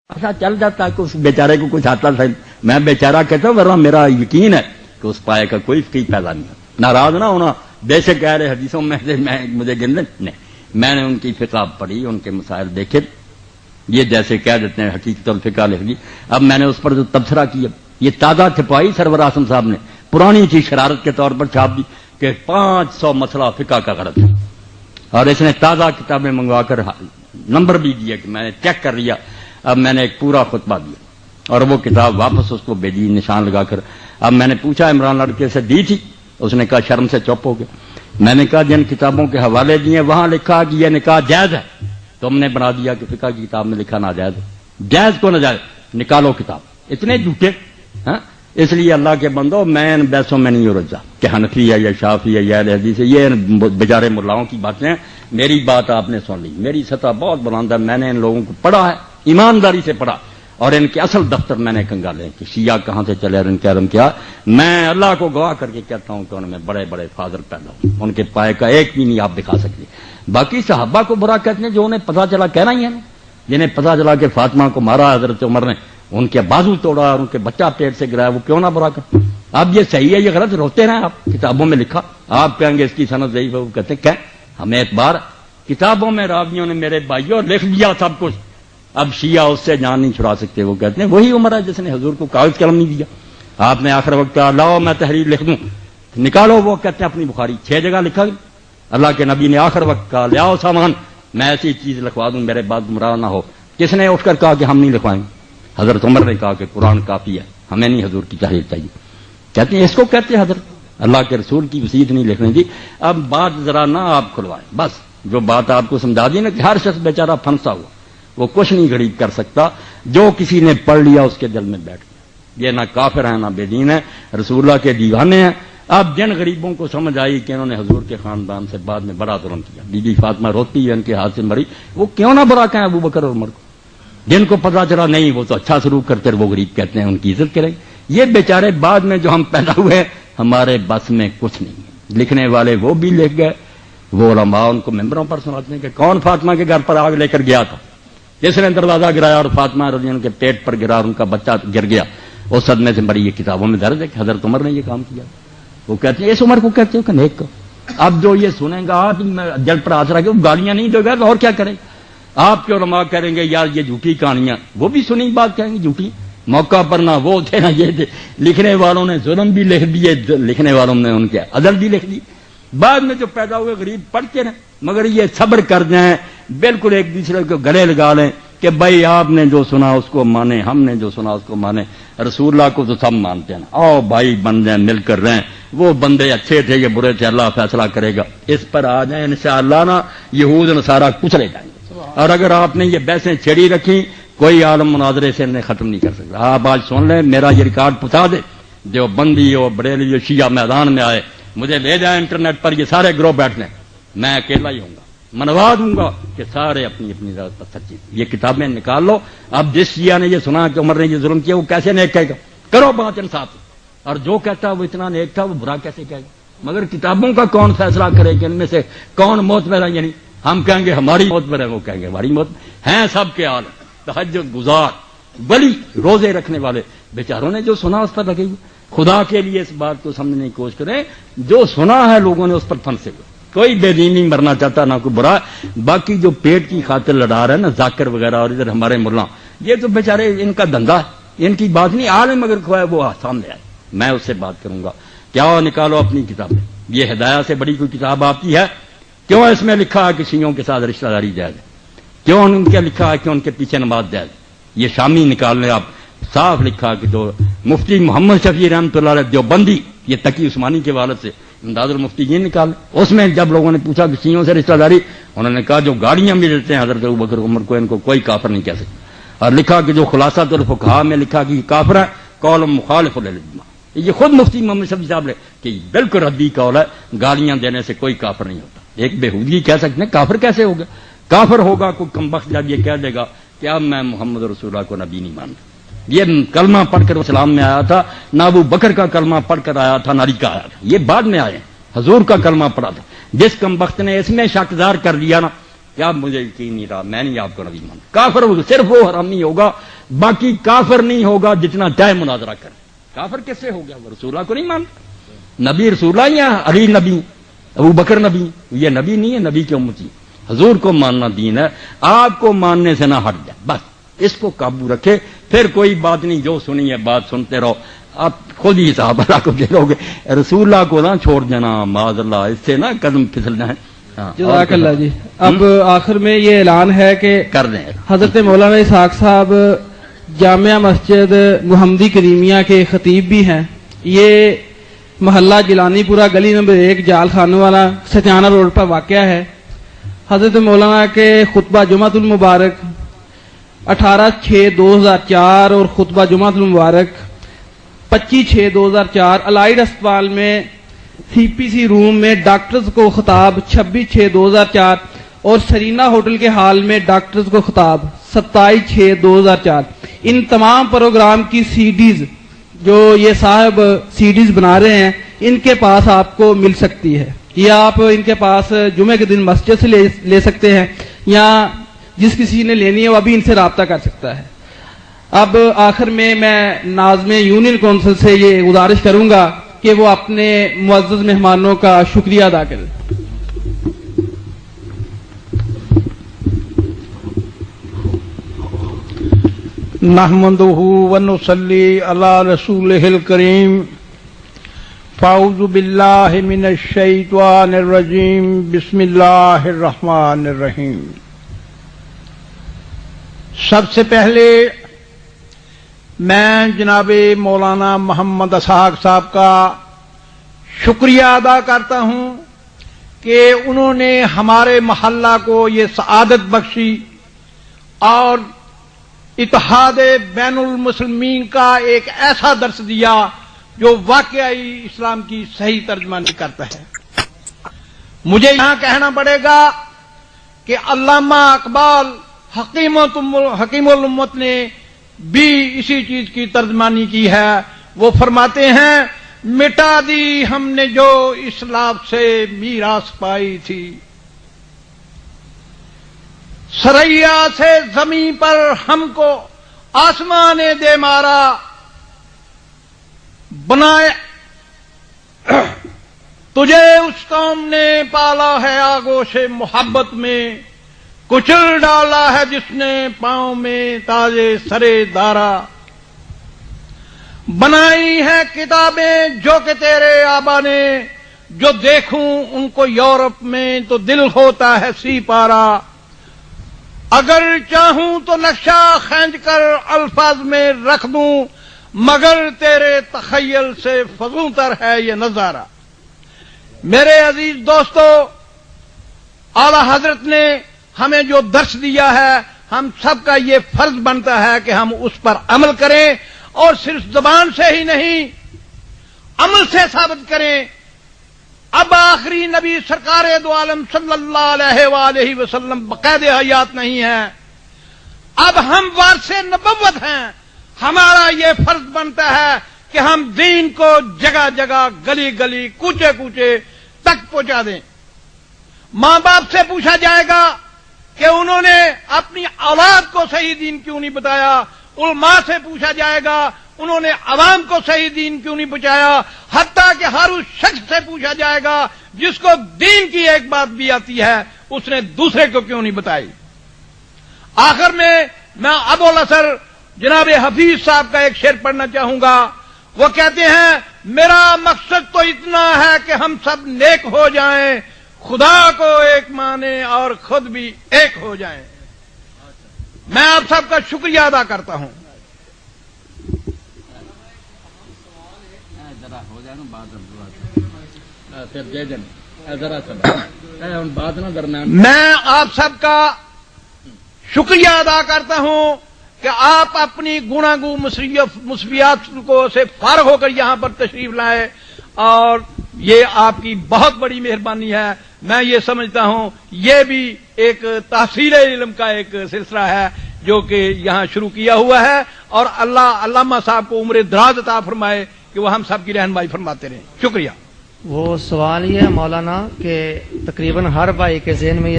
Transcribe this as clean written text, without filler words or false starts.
ایسا چل جاتا ہے کہ اس بیچارے کو کچھ آتا ہے. میں بیچارہ کہتا ہوں ورنہ میرا یقین ہے کہ اس پائے کا کوئی فقیر پیدا نہیں ہے. ناراض نہ ہونا، بے شک کہہ رہے حدیثوں میں سے مجھے گن نہیں، میں نے ان کی فقہ پڑھی، ان کے مسائل دیکھے، یہ جیسے کہہ دیتے ہیں حقیقت الفقہ لکھ لی. اب میں نے اس پر جو تبصرہ کیا، یہ تازہ چھپائی سرور اعظم صاحب نے، پرانی چیز شرارت کے طور پر چھاپ دی کہ 500 مسئلہ فقہ کا غلط ہے، اور اس نے تازہ کتابیں منگوا کر نمبر بھی دیا کہ میں نے چیک کر لیا. اب میں نے ایک پورا خطبہ دیا اور وہ کتاب واپس اس کو بھیجی نشان لگا کر. اب میں نے پوچھا عمران لڑکے سے دی تھی، اس نے کہا شرم سے چپ ہو گیا. میں نے کہا جن کتابوں کے حوالے دیے وہاں لکھا کہ یہ نکاح جائز ہے، تم نے بنا دیا کہ فقہ کی کتاب میں لکھا ناجائز ہے. جائز کو ناجائز نکالو کتاب، اتنے جھوٹے. ہاں، اس لیے اللہ کے بندو میں ان بحثوں میں نہیں رجا کہ حنفی ہے یا شافعی ہے یا اہل حدیث ہے، یہ بیچارے ملاؤں کی باتیں ہیں. میری بات آپ نے سن لی، میری سطح بہت بلند ہے، میں نے ان لوگوں کو پڑھا ہے، ایمانداری سے پڑھا، اور ان کے اصل دفتر میں نے کنگالے کہ شیعہ کہاں سے چلے اور ان کے علم کیا. میں اللہ کو گواہ کر کے کہتا ہوں کہ ان میں بڑے بڑے فاضل پیدا ہوئے، ان کے پائے کا ایک بھی نہیں آپ دکھا سکتے. باقی صحابہ کو برا کہتے ہیں جو انہیں پتا چلا، کہنا ہی ہے نا، جنہیں پتا چلا کہ فاطمہ کو مارا حضرت عمر نے، ان کے بازو توڑا اور ان کے بچہ پیٹ سے گرایا، وہ کیوں نہ برا کرتے. اب یہ صحیح ہے یہ غلط، روتے رہے آپ، کتابوں میں لکھا. آپ کہیں گے اس کی سند ضعیف ہے، وہ کہتے ہیں کہ ہمیں اعتبار کتابوں میں راویوں نے میرے بھائیوں لکھ لیا سب کچھ، اب شیعہ اس سے جان نہیں چھڑا سکتے. وہ کہتے ہیں وہی عمر ہے جس نے حضور کو کاغذ قلم نہیں دیا. آپ نے آخر وقت کہا لاؤ میں تحریر لکھ دوں، نکالو. وہ کہتے ہیں اپنی بخاری 6 جگہ لکھا گیا. اللہ کے نبی نے آخر وقت کہا لے آؤ سامان، میں ایسی چیز لکھوا دوں میرے بعد گمراہ نہ ہو. کس نے اٹھ کر کہا کہ ہم نہیں لکھوائیں گے؟ حضرت عمر نے کہا کہ قرآن کافی ہے، ہمیں نہیں حضور کی تحریر چاہیے. کہتے ہیں اس کو کہتے ہیں حضرت اللہ کے رسول کی وصیت نہیں لکھنے دی. اب بات ذرا نہ آپ کھلوائیں، بس جو بات آپ کو سمجھا دی نا کہ ہر شخص بیچارہ پھنسا ہوا، وہ کچھ نہیں غریب کر سکتا. جو کسی نے پڑھ لیا اس کے دل میں بیٹھ گیا. یہ نہ کافر ہیں نہ بے دین ہے، رسول اللہ کے دیوانے ہیں. اب جن غریبوں کو سمجھ آئی کہ انہوں نے حضور کے خاندان سے بعد میں بڑا ظلم کیا، بی بی فاطمہ روتی ہے ان کے ہاتھ سے مری، وہ کیوں نہ برا کہیں ابو بکر اور عمر کو. جن کو پتا چلا نہیں وہ تو اچھا سلوک کرتے، وہ غریب کہتے ہیں ان کی عزت کریں. یہ بیچارے بعد میں جو ہم پیدا ہوئے ہمارے بس میں کچھ نہیں ہے. لکھنے والے وہ بھی لکھ گئے، وہ علماء ان کو ممبروں پر سناتے ہیں کہ کون فاطمہ کے گھر پر آگ لے کر گیا تھا، جس نے دروازہ گرایا اور فاطمہ رضی اللہ عنہا کے پیٹ پر گرا اور ان کا بچہ گر گیا، اس صدمے سے مری. یہ کتابوں میں درج ہے کہ حضرت عمر نے یہ کام کیا. وہ کہتے ہیں اس عمر کو کہتے ہو کہ نیک کو. اب جو یہ سنیں گا آپ جل پر آسرا کے، وہ گالیاں نہیں دے گا تو اور کیا کریں. آپ کے علماء کریں گے یار یہ جھوٹی کہانیاں، وہ بھی سنی بات کہیں گے جھوٹی. موقع پر نہ وہ تھے نہ یہ تھے. لکھنے والوں نے ظلم بھی لکھ دیے، لکھنے والوں نے ان کے عدل بھی لکھ دی. بعد میں جو پیدا ہوئے غریب پڑھتے رہے، مگر یہ صبر کر جائیں، بالکل ایک دوسرے کو گلے لگا لیں کہ بھائی آپ نے جو سنا اس کو مانے، ہم نے جو سنا اس کو مانے. رسول اللہ کو تو سب مانتے ہیں، آؤ بھائی بن جائیں، مل کر رہیں. وہ بندے اچھے تھے یہ برے تھے، اللہ فیصلہ کرے گا. اس پر آ جائیں انشاءاللہ نا یہود نصارہ کچلے جائیں گے. اور اگر آپ نے یہ بحثیں چھڑی رکھی کوئی عالم مناظرے سے انہیں ختم نہیں کر سکتا. آپ آج سن لیں، میرا یہ ریکارڈ پہنچا دے، جو بندی ہو بریلی ہو شیعہ میدان میں آئے، مجھے لے جائیں انٹرنیٹ پر، یہ سارے گروہ بیٹھ لیں، میں اکیلا ہی ہوں گا، منوا دوں گا کہ سارے اپنی اپنی ذات پر سچی. یہ کتابیں نکال لو. اب جس شیعہ نے یہ سنا کہ عمر نے یہ ظلم کیا وہ کیسے نیک کہے گا؟ کرو بات انصاف. اور جو کہتا وہ اتنا نیک تھا وہ برا کیسے کہے گا؟ مگر کتابوں کا کون فیصلہ کرے کہ ان میں سے کون معتبر ہے؟ یعنی ہم کہیں گے ہماری معتبر ہے، وہ کہیں گے ہماری معتبر ہیں. سب کے حال تہجد گزار ولی روزے رکھنے والے بیچاروں نے جو سنا اس پر لگے ہوئے. خدا کے لیے اس بات کو سمجھنے کی کوشش کریں، جو سنا ہے لوگوں نے اس پر پھنسے ہوئے. کوئی بے دین نہیں مرنا چاہتا نہ کوئی برا. باقی جو پیٹ کی خاطر لڑا رہے ہیں نا ذاکر وغیرہ اور ادھر ہمارے ملا، یہ تو بیچارے ان کا دھندا ہے، ان کی بات نہیں. عالم اگر کھوائے وہ سامنے آئے، میں اس سے بات کروں گا. کیا نکالو اپنی کتابیں. یہ ہدایت سے بڑی کوئی کتاب آتی ہے؟ کیوں اس میں لکھا ہے کہ شیعوں کے ساتھ رشتہ داری جائز ہے؟ کیوں ان کے لکھا ہے کہ ان کے پیچھے نماز جائز؟ یہ شامی نکال لیں آپ. صاف لکھا کہ جو مفتی محمد شفیع رحمۃ اللہ علیہ دیوبندی، یہ تقی عثمانی کے والد سے امداد المفتی یہ نکال. اس میں جب لوگوں نے پوچھا کہ شیعوں سے رشتہ داری، انہوں نے کہا جو گاڑیاں بھی دیتے ہیں حضرت ابوبکر عمر کو، ان کو کوئی کافر نہیں کہہ سکتا. اور لکھا کہ جو خلاصۃ الفقہاء میں لکھا کہ یہ کافر ہے، قول مخالف للاجماع. یہ خود مفتی محمد شفیع صاحب نے کہ بالکل ردی قول ہے، گالیاں دینے سے کوئی کافر نہیں ہوتا. ایک بےہودگی کہہ سکتے ہیں کافر کیسے ہوگا؟ کافر ہوگا کوئی کمبخت جب یہ کہہ دے گا کہ اب میں محمد رسول اللہ کو نبی نہیں مانتا. یہ کلمہ پڑھ کر اسلام میں آیا تھا، نہ ابو بکر کا کلمہ پڑھ کر آیا تھا، نہ علی کا آیا تھا. یہ بعد میں آئے، حضور کا کلمہ پڑھا تھا. جس کمبخت نے اس میں شکدار کر لیا نا کہ اب مجھے یقین نہیں رہا، میں نہیں آپ کو نبی مانتا، کافر ہوگا. صرف وہ حرامی ہوگا باقی کافر نہیں ہوگا جتنا چاہے مناظرہ کرے. کافر کس سے ہو گیا؟ وہ رسول اللہ کو نہیں مانتا. نبی رسول اللہ یا علی نبی ابو بکر نبی؟ یہ نبی نہیں ہے، نبی کی امتی. حضور کو ماننا دین ہے. آپ کو ماننے سے نہ ہٹ جائے، بس اس کو قابو رکھے. پھر کوئی بات نہیں، جو سنی ہے بات سنتے رہو. آپ خود ہی صحابہ اللہ کو دے لو گے. رسول اللہ کو نہ چھوڑ دینا معاذ اللہ، اس سے نہ قدم پھسلنا ہے. جزاک اللہ جی. اب آخر میں یہ اعلان ہے کہ کر دیں. حضرت مولانا اسحاق صاحب جامعہ مسجد محمدی کریمیہ کے خطیب بھی ہیں. یہ محلہ جیلانی پورہ گلی نمبر 1 جال خانوں والا ستیانہ روڈ پر واقع ہے. حضرت مولانا کے خطبہ جمعۃ المبارک 18/6/2004 اور خطبہ جمعۃ المبارک 25/6/2004 الائڈ اسپتال میں سی پی سی روم میں ڈاکٹرز کو خطاب 26/6/2004 اور سرینا ہوٹل کے ہال میں ڈاکٹرز کو خطاب 27/6/2004. ان تمام پروگرام کی سی ڈیز جو یہ صاحب سی ڈیز بنا رہے ہیں ان کے پاس آپ کو مل سکتی ہے، یا آپ ان کے پاس جمعے کے دن مسجد سے لے سکتے ہیں، یا جس کسی نے لینی ہے وہ ابھی ان سے رابطہ کر سکتا ہے. اب آخر میں ناظم یونین کونسل سے یہ گزارش کروں گا کہ وہ اپنے معزز مہمانوں کا شکریہ ادا کریں. نحمدہ ونصلی علی رسولہ الکریم. فاعوذ باللہ من الشیطان الرجیم. بسم اللہ الرحمن الرحیم. سب سے پہلے میں جناب مولانا محمد اسحاق صاحب کا شکریہ ادا کرتا ہوں کہ انہوں نے ہمارے محلہ کو یہ سعادت بخشی اور اتحاد بین المسلمین کا ایک ایسا درس دیا جو واقعی اسلام کی صحیح ترجمانی کرتا ہے. مجھے یہاں کہنا پڑے گا کہ علامہ اقبال حکیم الامت نے بھی اسی چیز کی ترجمانی کی ہے. وہ فرماتے ہیں مٹا دی ہم نے جو اسلاف سے میراث پائی تھی، سریا سے زمین پر ہم کو آسمان دے مارا، بنائے تجھے اس قوم نے پالا ہے آگوش محبت میں، کچل ڈالا ہے جس نے پاؤں میں تاجے سرے دارا، بنائی ہیں کتابیں جو کہ تیرے آبا نے، جو دیکھوں ان کو یورپ میں تو دل ہوتا ہے سی پارا، اگر چاہوں تو نقشہ کھینچ کر الفاظ میں رکھ دوں، مگر تیرے تخیل سے فزوں تر ہے یہ نظارہ. میرے عزیز دوستو، اعلی حضرت نے ہمیں جو درس دیا ہے ہم سب کا یہ فرض بنتا ہے کہ ہم اس پر عمل کریں، اور صرف زبان سے ہی نہیں عمل سے ثابت کریں. اب آخری نبی سرکار دو عالم صلی اللہ علیہ وآلہ وسلم بقید حیات نہیں ہے، اب ہم وارث نبوت ہیں. ہمارا یہ فرض بنتا ہے کہ ہم دین کو جگہ جگہ گلی گلی کوچے کوچے تک پہنچا دیں. ماں باپ سے پوچھا جائے گا کہ انہوں نے اپنی اولاد کو صحیح دین کیوں نہیں بتایا، علماء سے پوچھا جائے گا انہوں نے عوام کو صحیح دین کیوں نہیں بچایا، حتیٰ کہ ہر اس شخص سے پوچھا جائے گا جس کو دین کی ایک بات بھی آتی ہے اس نے دوسرے کو کیوں نہیں بتائی. آخر میں ابو الاسر جناب حفیظ صاحب کا ایک شعر پڑھنا چاہوں گا. وہ کہتے ہیں میرا مقصد تو اتنا ہے کہ ہم سب نیک ہو جائیں، خدا کو ایک مانے اور خود بھی ایک ہو جائیں. میں آپ سب کا شکریہ ادا کرتا ہوں. میں آپ سب کا شکریہ ادا کرتا ہوں کہ آپ اپنی گناگو مصیبات کو سے فارغ ہو کر یہاں پر تشریف لائے، اور یہ آپ کی بہت بڑی مہربانی ہے. میں یہ سمجھتا ہوں یہ بھی ایک تحصیل علم کا ایک سلسلہ ہے جو کہ یہاں شروع کیا ہوا ہے، اور اللہ علامہ صاحب کو عمر دراز عطا فرمائے کہ وہ ہم سب کی رہنمائی فرماتے رہیں. شکریہ. وہ سوال یہ ہے مولانا کہ تقریباً ہر بھائی کے ذہن میں